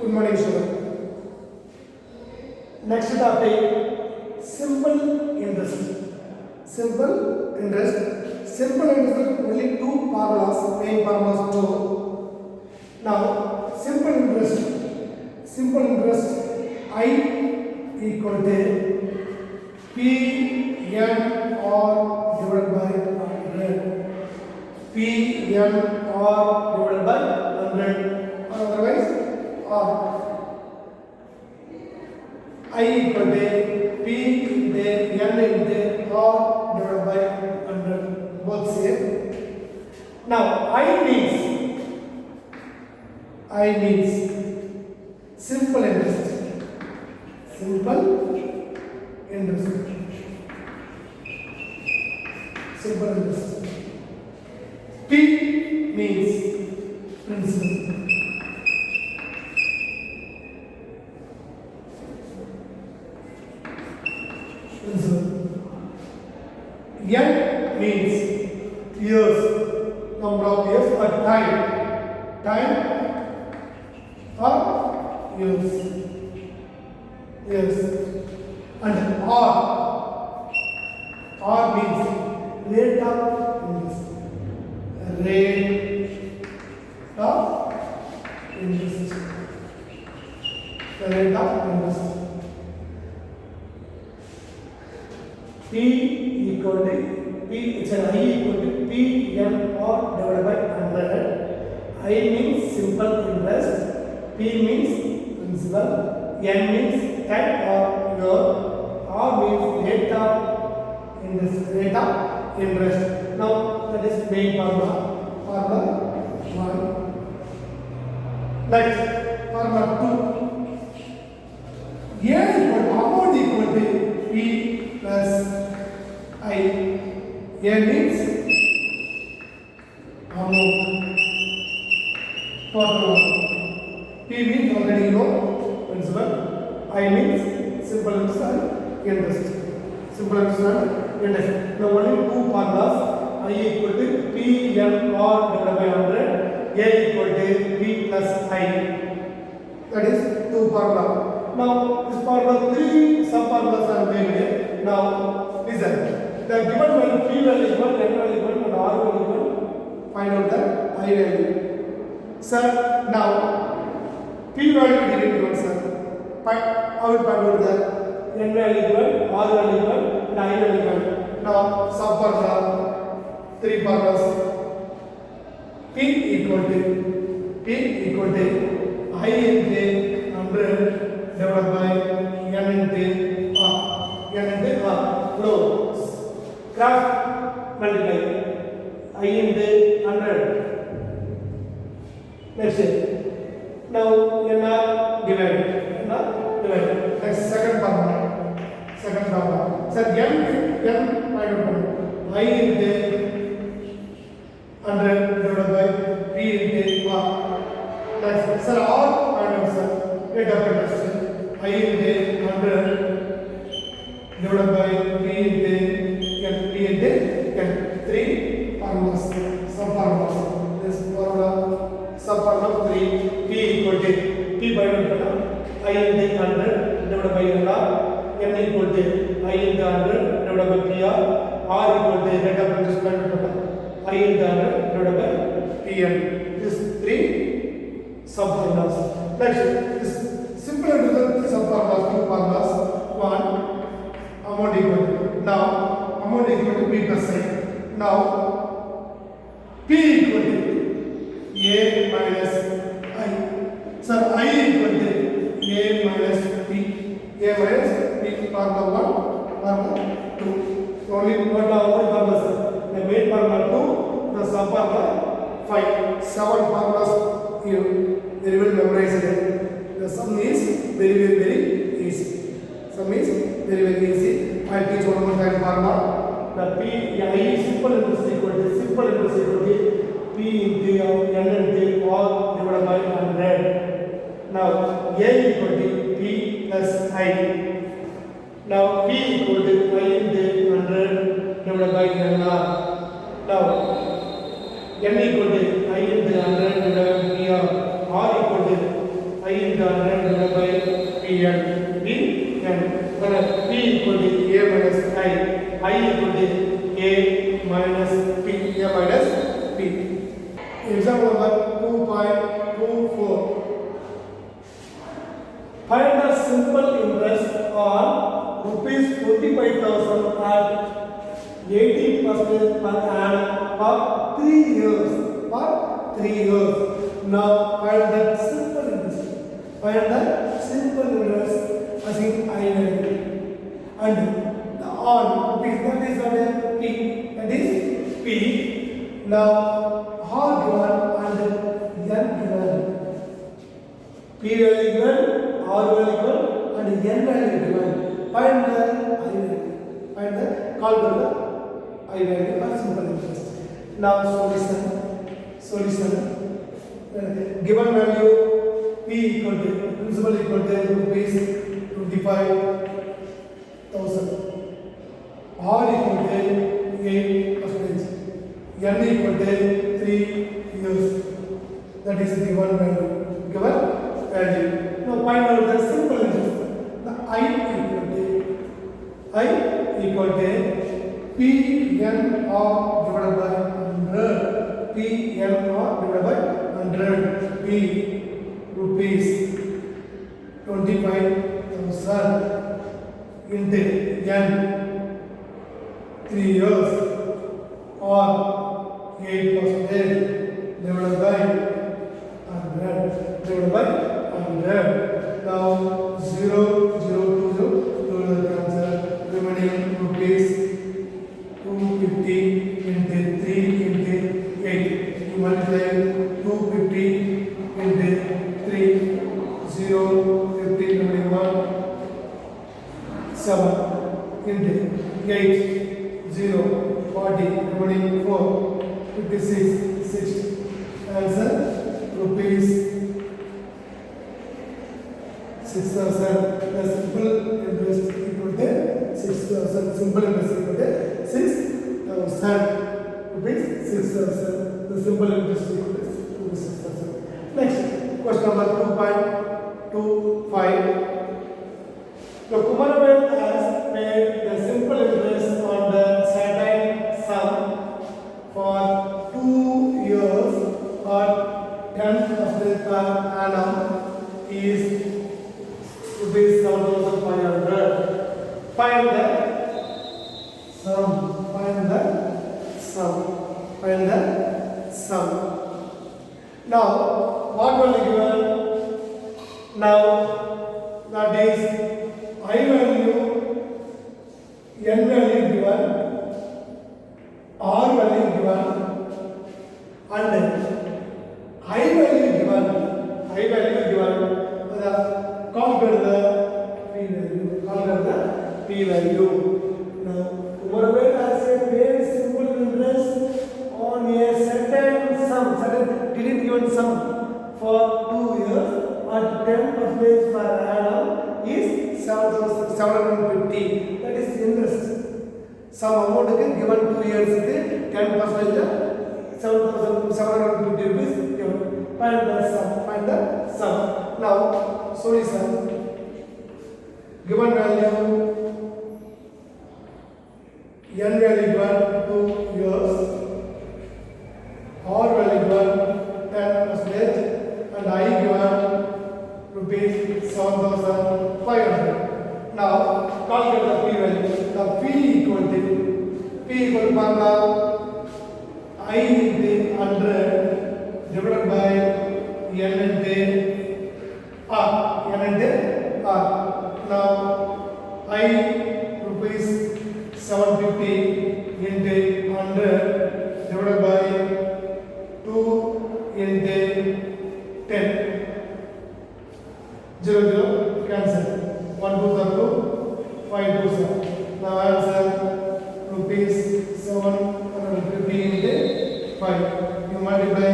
Good morning, student. Next topic, simple interest. Simple interest. Simple interest only two formulas, main formulas two. Now, simple interest. Simple interest I equal to P N R divided by 100. P N R divided by 100. Otherwise, R. I equal to P into N into R divided by 100. Both same. Now, I means simple interest. Simple interest. Simple interest. P means principal. N means years, number of years or time or years, and R means rate of interest, the rate of interest. P equal to I equal to P N R divided by 100. I means simple interest, P means principal, N means time or year, R means rate of interest. Now that is main formula 1. Next formula 2. A amount equal to P plus I. A means amount. Total. P means already you know principal. I means simple interest. Simple interest. Now only two formulas. I equal to P N R divided by 100. A equal to P plus I. That is two formula. Now this formula three sub formulas are made. Now listen. The given value P value equal, N value equal, and R value equal. Find out the I value. Sir, now P value is given, sir. How will find out the N value equal, R value equal, and I value equal. Now sub formula, three formulas. P equal to I into 100 divided by N into R. Flow. Cross multiply I into 100. Next. Now NR divided. Next second formula. Sir, N I into 100 divided by P into R. Next, sir, R sir. Rate of interest. I into 100 divided by P into three formulas, sub formulas. This formula, sub formula 3. P equal to P by 100, I into 100 divided by R. N equal to I into 100 divided by PR. R equal to rate of interest by 100, I into 100 divided by PN. This three sub formulas. Next, this simple interest sub formulas, two formulas. One, amount equal to. Now amount equal to P plus I. Now P equal to A minus I. Sir, I equal to A minus P. A minus P formula 1, formula 2. Only what formula, sir? The main formula 2, the sub formula 5. 7 formulas you very well memorized. The sum is very easy. Sum is very easy. I teach one more time formula. The P I simple interest equal to P into N into R divided by 100. Now A equal to P plus I. Now P equal to I into 100 divided by NR. Now N equal to I into 100 divided by PR. R equal to I into 100 divided by Pn. Pn. When P equal to A minus I equal to A minus P. A minus P. Example number 2.24. Find the simple interest on rupees 45,000 at 80% per annum for 3 years. For 3 years. Now find the simple interest. Find the simple interest as in I value. And the on rupees, that is what P. That is P. Now R given and N given. P value given, R value given, and N value given. Find the I value. Find the calculate I value or simple interest. Now solution. Given value P equal to principal equal to rupees 25,000. R equal to 8%. N equal to 3 years. That is the given value. Given value. Now find out the simple interest. The I equal to PNR divided by 100. PNR divided by 100. P rupees 25,000 into N 3 years or 8% divided by 100. Divided by 100. Now 0, 0, 2, 0, cancel. Remaining rupees 250 into 3 into 8. You multiply 250 into 3, 0, 50, remaining 1, 7 into 8, 0, 40, remaining 4, 56, 60. Answer rupees 6,000. The simple interest equal to 6,000. Simple interest equal to 6,000. Rupees 6,000. The simple interest equal to rupees 6,000. Next, question number 2.25. The Kumaravel has paid the simple interest on the certain sum for 2 years or 10% per annum is rupees 7,500. Find the sum. Now, what will be given? Now, that is I value, N value given, R value given, and I value given. Calculate the P value. Now, Kumaravel has a very simple interest on a certain sum, didn't given sum for 2 years at 10% per annum is 750. That is interest. Some amount given 2 years, 10% 7,750 rupees given. Find the sum. Now, solution. Given value N value given 2 years, R value given 10%, and I given rupees 7,500. Now calculate the P value. The P equal to I into 100 divided by N into R. Now I rupees 750 into 100 divided by 2 into 10. 0, 0, cancel. 1, 2, 2, 5, 2, 7. Now answer rupees 750 into 5. You multiply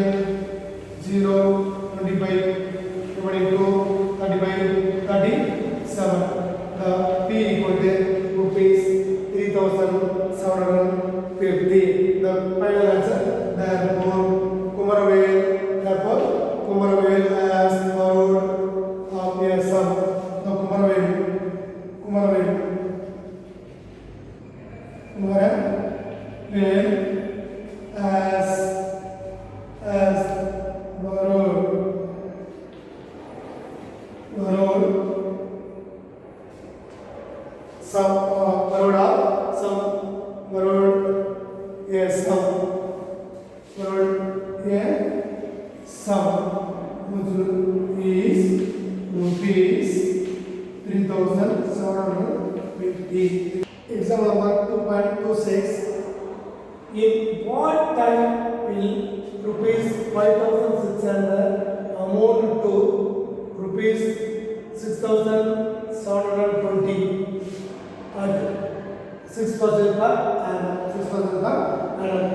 0, 25, dividing 2, 35, 37. The P equal to rupees 3,750. The final answer. Therefore, Kumaravel has borrowed where as borrowed some borrowed a sum is rupees 3,750. Example number 2.26. In what time will rupees 5,600 amount to rupees 6,720 at 6% per annum? 6% per annum.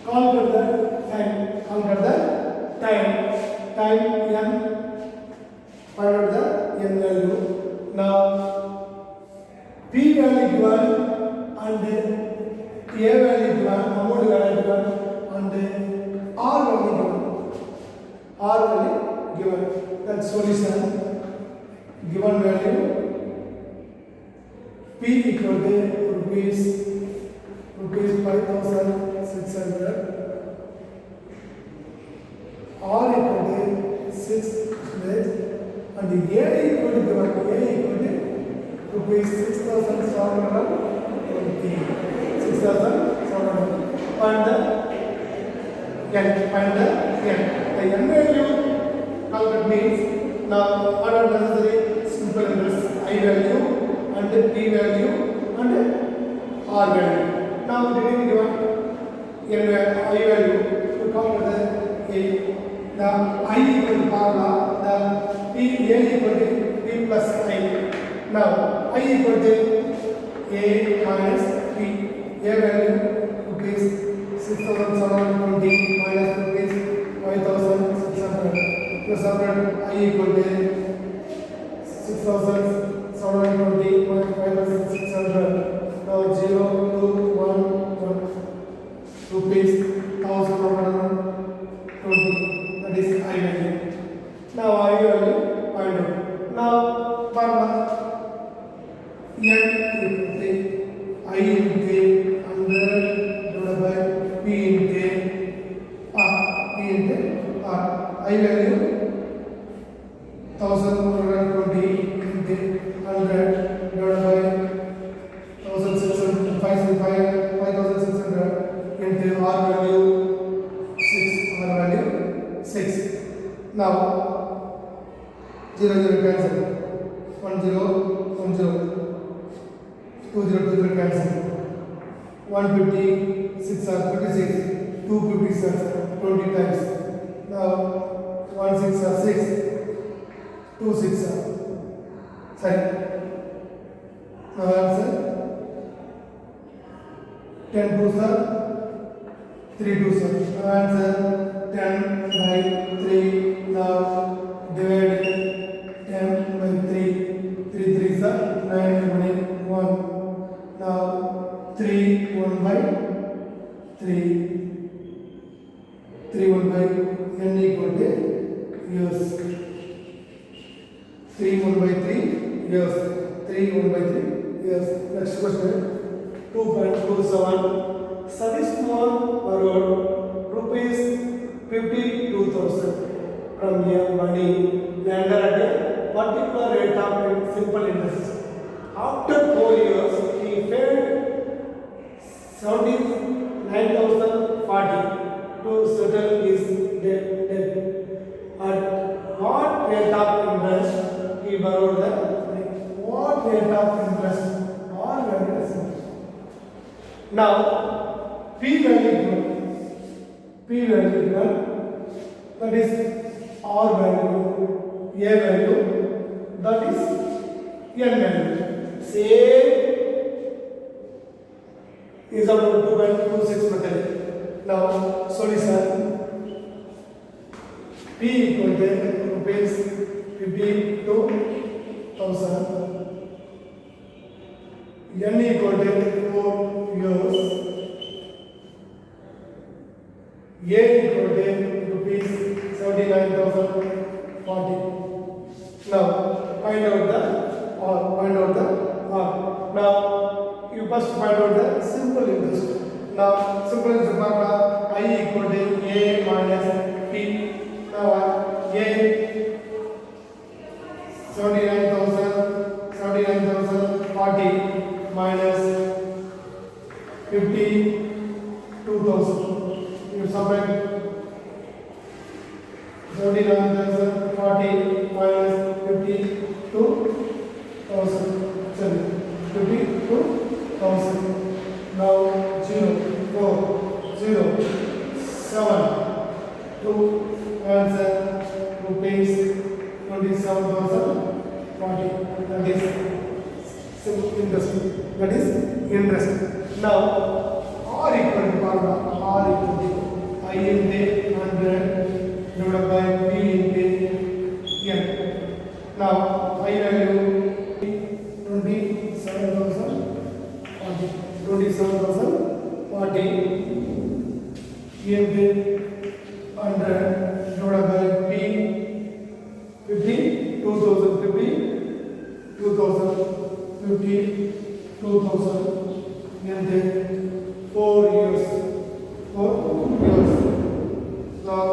Conquer the time. Time n. Find out the n value. Now P value given and A value given, amount value given and R value given. That solution given value P equal to rupees 5,600, R equal to 6 and A equal to rupees 6,720. 6,700. Find the n. The n value calculate means now what are necessary? Simple interest I value and P value and R value. Now given n I value to count the I equal to formula the P A equal to P plus I. Now I equal to A minus P. A value rupees 6,720 minus rupees 5,600 plus I equal to 6,720 minus 5,600. Now 0 2 1 rupees 1,120. That is I value. Now I value find out. Now formula n equal to I into 100 divided by P into R. I value 1,120 into 100 divided by 1,600 5,600 into R value 6. Now 0 cancel. 1 0 1 0. 2 0 2 0 cancel. 156 are 26. 256 are 20 times. Now 1 6 are 6. 2 6 are. Sorry. Now answer 10 2s are 3 2s are. Now answer 10 by 3. Now divide 10 by 3. 3 3s are 9 remaining 1. Now 3 1 by 3. 3 1 by n equal to years. 3 1 by 3 years. 3 1 by 3 years. Next question 2.27. Sadish Kumar borrowed rupees 52,000 from a money lender at a particular rate of simple interest. After 4 years, he paid 79,040 to settle his debt. At what rate of interest he borrowed the money? What rate of interest? Or values? Now, P value given, that is R value, A value, that is n value. Same is about 2.26 method. Now solution P equal to rupees 52,000. N equal to 4 years. A equal to rupees 79,040. Now find out the R. Now you first find out the simple interest. Now simple interest formula I equal to A minus P. Now A 79,040 minus 52,000. You subtract 79,040 minus 52,000. Sorry, 52,000. Now 0, 4, 0, 7, 2, answer rupees 27,040. That is interest. That is interest. Now R equal to formula R equal to I into 100 divided by P into N. Now I value 27,040 into 100 divided by P 52,000 into 4 years. 4 years. Now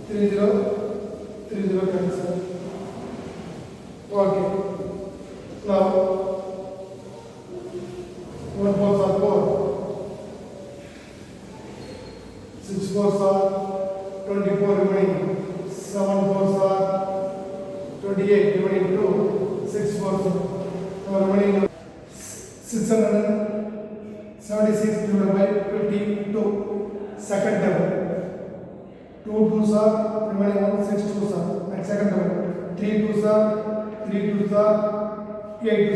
30 cancel. Okay. Now 1 4s are 4. 6 4s are 24 remaining. 7 4s are 28 remaining 2. 6 4s are remaining 676 divided by 52. Second table. 2 2s are remaining 1. 6 2s are next second table. 3 2s are 8 2s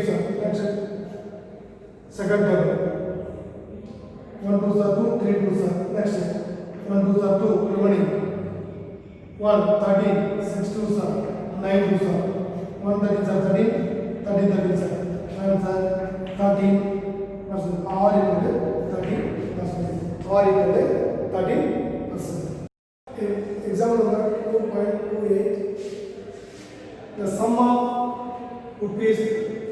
are next second table. 1 2s are 2, 3 2s are next 1 2s are 2 remaining 1 13, 6 2s are 9 2s are 1 13s are 13, 13 13s are answer 13%. R equal to 13%. R equal to 13%. Example number 2.28. The sum of rupees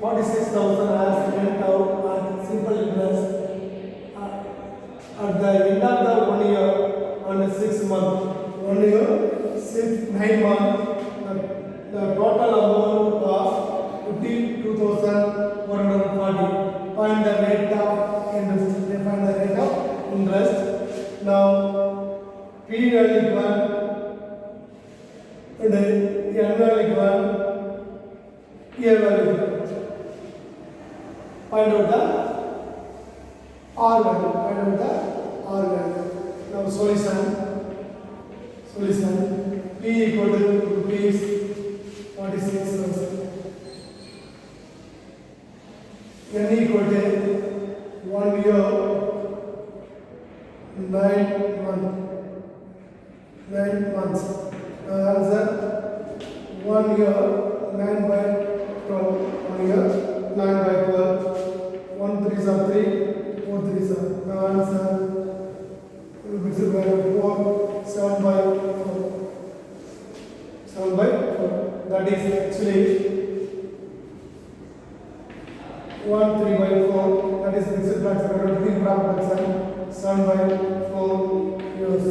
46,000 has went out at simple interest at the end of the 1 year and 6 months. 1 year, 9 months. The total amount was 52,140. Find the rate of interest. Find the rate of interest. Now, P value 1 and N value 1, A value 1. Find out the R value. Find out the R value. Now solution. P equal to rupees 46,000. N equal to 1 year 9 months. Answer 1 year 9 by 12. 1 year 9 by 12. 1 3s are 3, 4 3s are. Answer 4, 7 by 4. 7 by 4. That is actually 1 3 by 4. That is mixed fraction. 3 fraction. 7 by 4 years.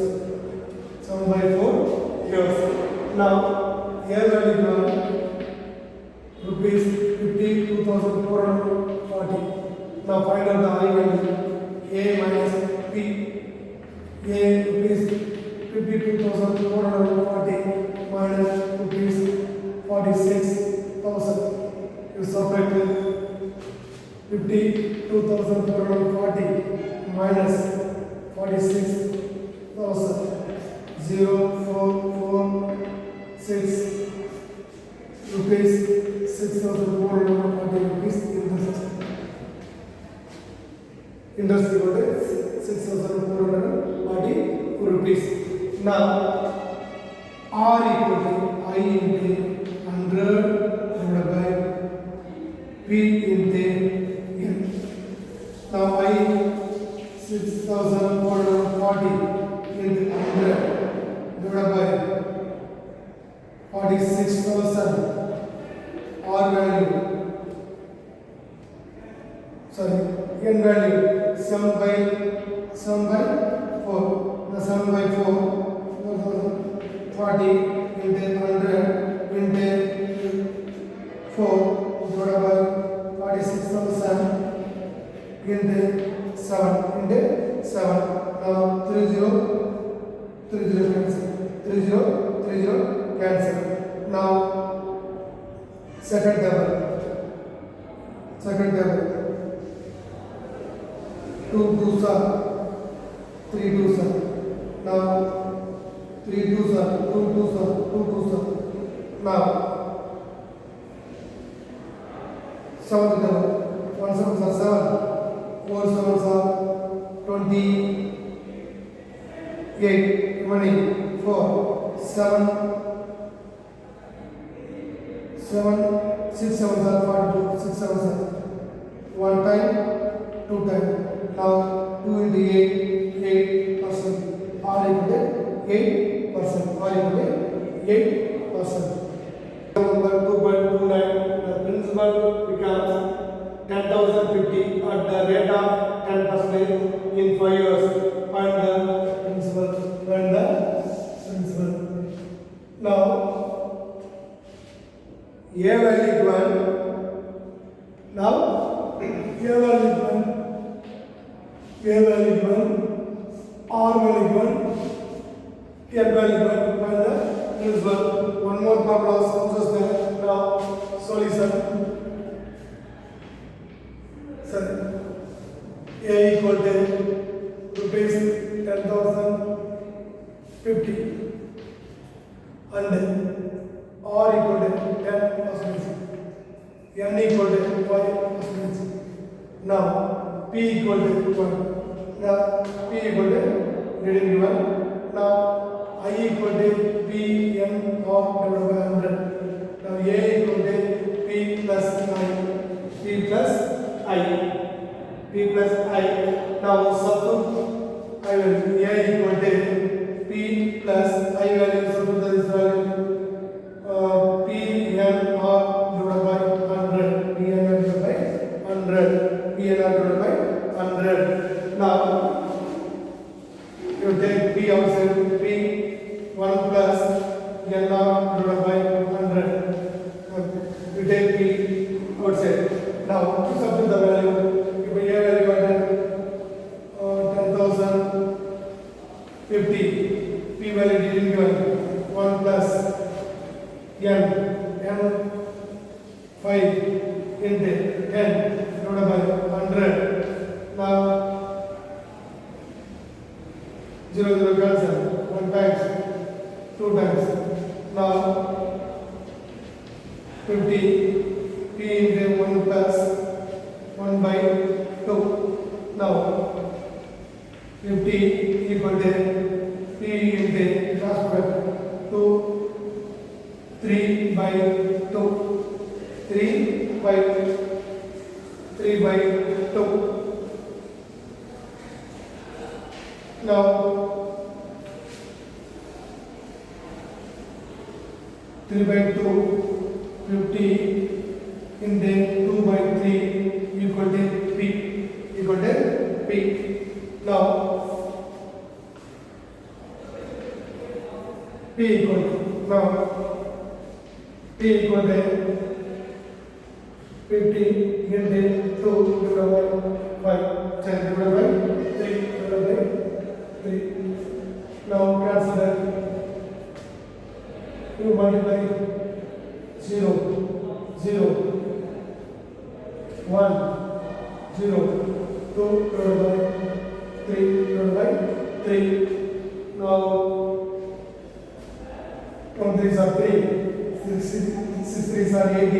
7 by 4 years. Now, here value rupees 52,440. Now find out the I value. A minus P. A rupees 52,440 minus rupees 46,000. You subtract 52,440 minus 46,000. 0 4 4 6 rupees 6,440 rupees interest equal to 6,440 rupees. Now R equal to I into 100 divided by P into N. Now I 6,440 into 100 divided by 46,000. R value sorry, n value 7 by 4. The 7 by 4 40 into 100 into 4 divided by 46,000 into 7 into 7. Now 30 cancel. 30 cancel. Now second table. 2 2s are 3 2s are. Now 3 2s are 2 2s are 2 2s are. Now seventh table. 1 7s are 7. 4 7s are 28. Remaining 4 7 6 7s are 42. 6 7s are 1 time 2 time. Now 2 into 8% or equal to 8% or equal to 8%. Number 2.29, the principal becomes 10,050 at the rate of 10% in 5 years. Find the principal. Now A value given. Now A value given, R value given, N value given. Find the principal. One more problem also there. Now solution. Sorry. A equal to rupees 10,050 and R equal to 10%. N equal to 5%. Now P equal to 1. Now P equal to reading given. Now I equal to P N of divided by 100. Now A equal to P plus I. P plus I. Now substitute I value. A equal to P plus I value. Substitute this value. P N of divided by 100. P N of divided by 100. P N of divided by 100. Now you take P outside. P 1 plus N of divided by 100. You take P outside. Now to substitute the value. If A value at 10,050, P value didn't given. 1 plus N 5 into 10 divided by 100. Now 0 cancel. 1 times, 2 times. Now 50 P into 1 plus 1 by 2. Now 50 equal to P into cross product 2 3 by 2. 3 by 2. Now 3 by 2, 50 into 2 by 3 equal to P. Now P equal to 50 into 2 divided by 5, 10 divided by 3 divided by 3. Now cancel that. You multiply 0, 0, 1, 0, 2 divided by 3 divided by 3. Now 1 3s are 3, 6 3s are 80,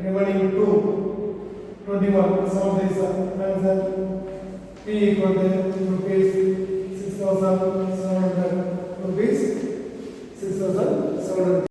remaining 2, 21, 7 3s are 9, P equal to rupees 6,700.